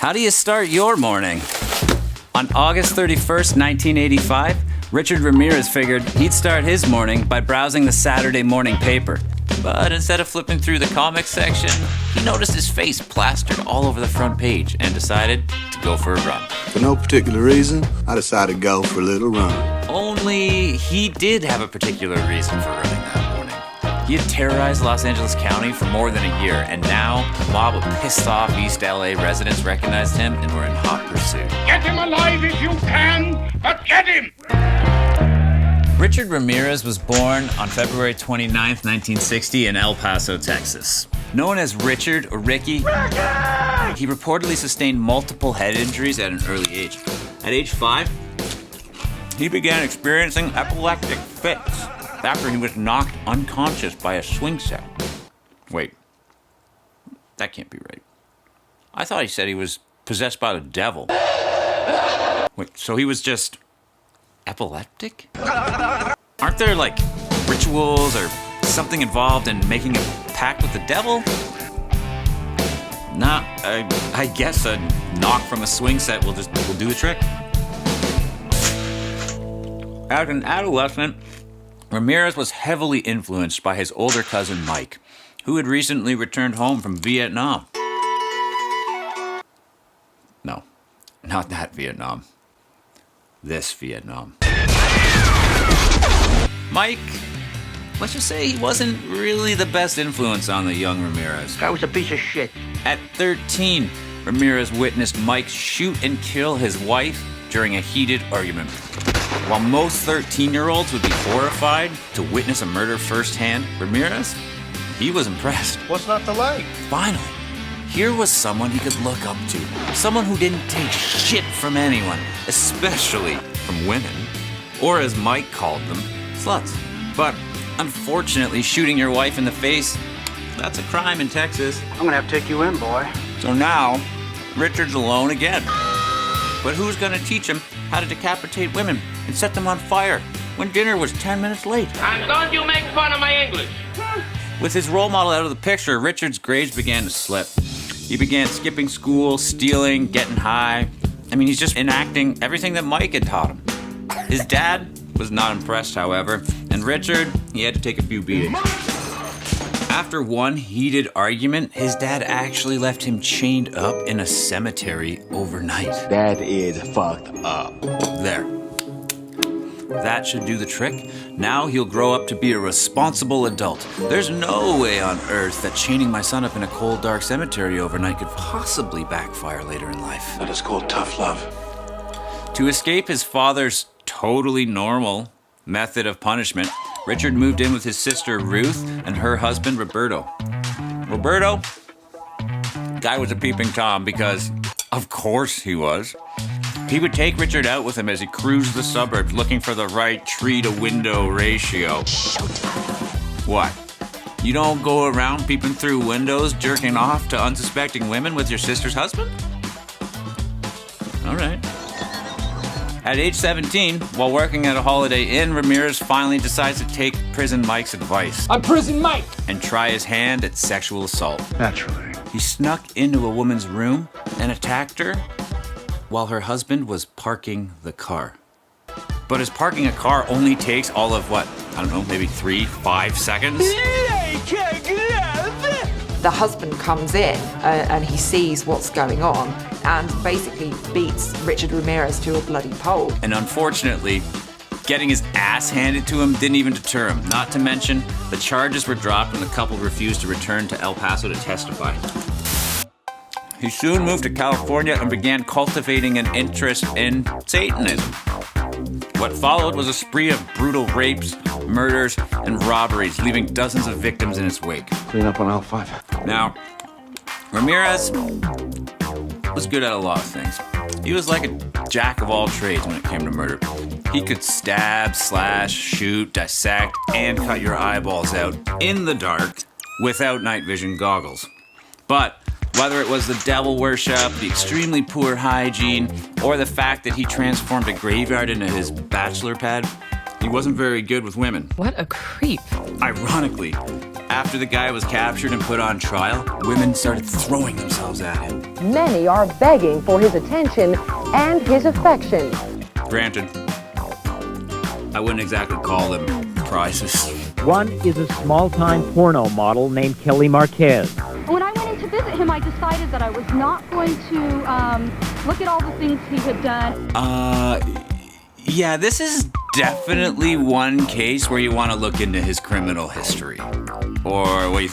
How do you start your morning? On August 31st, 1985, Richard Ramirez figured he'd start his morning by browsing the Saturday morning paper. But instead of flipping through the comics section, he noticed his face plastered all over the front page and decided to go for a run. For no particular reason, I decided to go for a little run. Only he did have a particular reason for running that morning. He had terrorized Los Angeles County for more than a year, and now a mob of pissed off East LA residents recognized him and were in hot pursuit. Get him alive if you can, but get him! Richard Ramirez was born on February 29, 1960 in El Paso, Texas. Known as Richard or Ricky, he reportedly sustained multiple head injuries at an early age. At age 5, he began experiencing epileptic fits after he was knocked unconscious by a swing set. Wait, that can't be right. I thought he said he was possessed by the devil. Wait, so he was just epileptic? Aren't there, like, rituals or something involved in making a pact with the devil? Nah, I guess a knock from a swing set will do the trick. As an adolescent, Ramirez was heavily influenced by his older cousin Mike, who had recently returned home from Vietnam. No, not that Vietnam. This Vietnam. Mike, let's just say he wasn't really the best influence on the young Ramirez. Guy was a piece of shit. At 13, Ramirez witnessed Mike shoot and kill his wife during a heated argument. While most 13-year-olds would be horrified to witness a murder firsthand, Ramirez, he was impressed. What's not to like? Finally, here was someone he could look up to. Someone who didn't take shit from anyone, especially from women. Or as Mike called them, sluts. But unfortunately, shooting your wife in the face, that's a crime in Texas. I'm gonna have to take you in, boy. So now, Richard's alone again. But who's gonna teach him how to decapitate women and set them on fire when dinner was 10 minutes late? And don't you make fun of my English. With his role model out of the picture, Richard's grades began to slip. He began skipping school, stealing, getting high. I mean, he's just enacting everything that Mike had taught him. His dad was not impressed, however, and Richard, he had to take a few beatings. After one heated argument, his dad actually left him chained up in a cemetery overnight. That is fucked up. There. That should do the trick. Now he'll grow up to be a responsible adult. There's no way on earth that chaining my son up in a cold, dark cemetery overnight could possibly backfire later in life. That is called tough love. To escape his father's totally normal method of punishment, Richard moved in with his sister Ruth and her husband Roberto. Roberto? Guy was a peeping Tom because, of course he was. He would take Richard out with him as he cruised the suburbs looking for the right tree-to-window ratio. What? You don't go around peeping through windows, jerking off to unsuspecting women with your sister's husband? All right. At age 17, while working at a Holiday Inn, Ramirez finally decides to take Prison Mike's advice. I'm Prison Mike! And try his hand at sexual assault. Naturally. He snuck into a woman's room and attacked her while her husband was parking the car. But as parking a car only takes all of what? I don't know, maybe 3-5 seconds? The husband comes in and he sees what's going on and basically beats Richard Ramirez to a bloody pulp. And unfortunately, getting his ass handed to him didn't even deter him. Not to mention, the charges were dropped when the couple refused to return to El Paso to testify. He soon moved to California and began cultivating an interest in Satanism. What followed was a spree of brutal rapes, murders, and robberies, leaving dozens of victims in its wake. Clean up on aisle 5. Now, Ramirez was good at a lot of things. He was like a jack of all trades when it came to murder. He could stab, slash, shoot, dissect, and cut your eyeballs out in the dark without night vision goggles. But whether it was the devil worship, the extremely poor hygiene, or the fact that he transformed a graveyard into his bachelor pad, he wasn't very good with women. What a creep. Ironically, after the guy was captured and put on trial, women started throwing themselves at him. Many are begging for his attention and his affection. Granted, I wouldn't exactly call them prizes. One is a small-time porno model named Kelly Marquez. When I went in to visit him, I decided that I was not going to look at all the things he had done. Yeah, this is definitely one case where you want to look into his criminal history. Or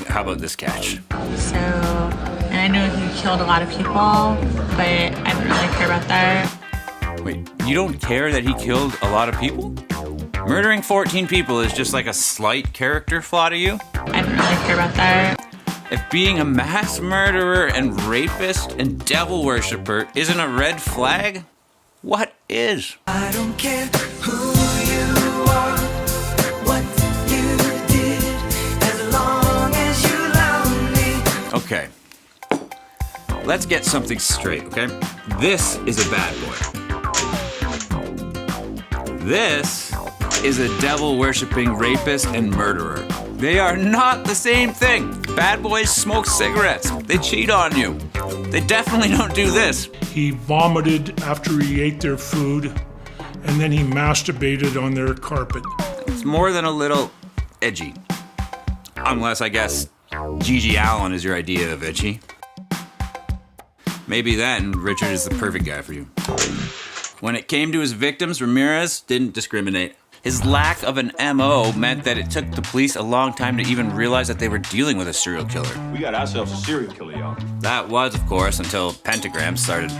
how about this catch? So, and I know he killed a lot of people, but I didn't really care about that. Wait, you don't care that he killed a lot of people? Murdering 14 people is just like a slight character flaw to you? I didn't really care about that. If being a mass murderer and rapist and devil worshiper isn't a red flag, what is? I don't care who you are, what you did, as long as you love me. Okay. Let's get something straight, okay? This is a bad boy. This is a devil-worshipping rapist and murderer. They are not the same thing. Bad boys smoke cigarettes. They cheat on you. They definitely don't do this. He vomited after he ate their food, and then he masturbated on their carpet. It's more than a little edgy. Unless, I guess, Gigi Allen is your idea of edgy. Maybe then Richard is the perfect guy for you. When it came to his victims, Ramirez didn't discriminate. His lack of an MO meant that it took the police a long time to even realize that they were dealing with a serial killer. We got ourselves a serial killer, y'all. That was, of course, until pentagrams started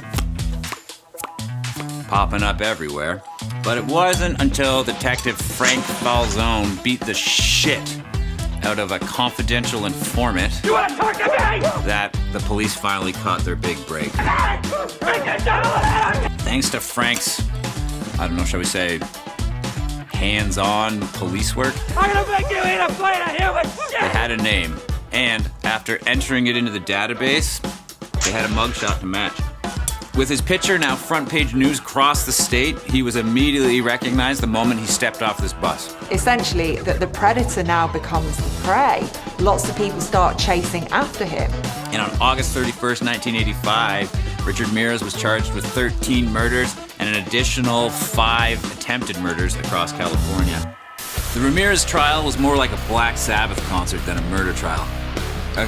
popping up everywhere. But it wasn't until Detective Frank Falzone beat the shit out of a confidential informant You want to talk to me? that the police finally caught their big break. Thanks to Frank's, I don't know, shall we say, hands-on police work, I'm gonna make you eat a plate of human shit! they had a name. And after entering it into the database, they had a mugshot to match. With his picture now front-page news across the state, he was immediately recognized the moment he stepped off this bus. Essentially, that the predator now becomes the prey. Lots of people start chasing after him. And on August 31st, 1985, Richard Ramirez was charged with 13 murders and an additional 5 attempted murders across California. The Ramirez trial was more like a Black Sabbath concert than a murder trial.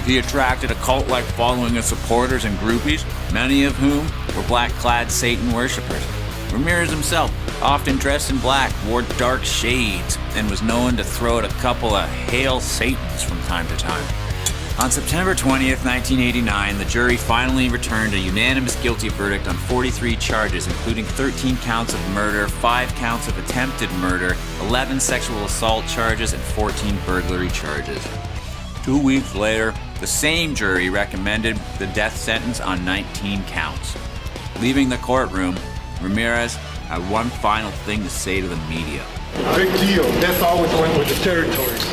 He attracted a cult-like following of supporters and groupies, many of whom were black-clad Satan worshippers. Ramirez himself, often dressed in black, wore dark shades and was known to throw out a couple of Hail Satans from time to time. On September 20th, 1989, the jury finally returned a unanimous guilty verdict on 43 charges, including 13 counts of murder, 5 counts of attempted murder, 11 sexual assault charges, and 14 burglary charges. 2 weeks later, the same jury recommended the death sentence on 19 counts. Leaving the courtroom, Ramirez had one final thing to say to the media. Big deal. That's always went with the territories.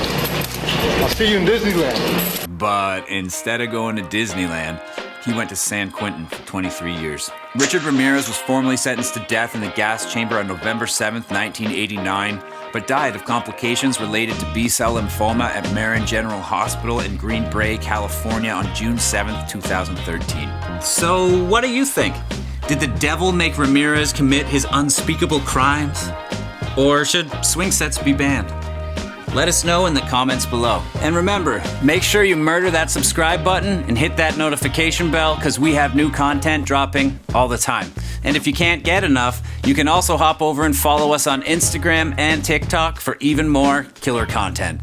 I'll see you in Disneyland. But instead of going to Disneyland, he went to San Quentin for 23 years. Richard Ramirez was formally sentenced to death in the gas chamber on November 7th, 1989, but died of complications related to B-cell lymphoma at Marin General Hospital in Green Bay, California on June 7th, 2013. So what do you think? Did the devil make Ramirez commit his unspeakable crimes? Or should swing sets be banned? Let us know in the comments below. And remember, make sure you murder that subscribe button and hit that notification bell because we have new content dropping all the time. And if you can't get enough, you can also hop over and follow us on Instagram and TikTok for even more killer content.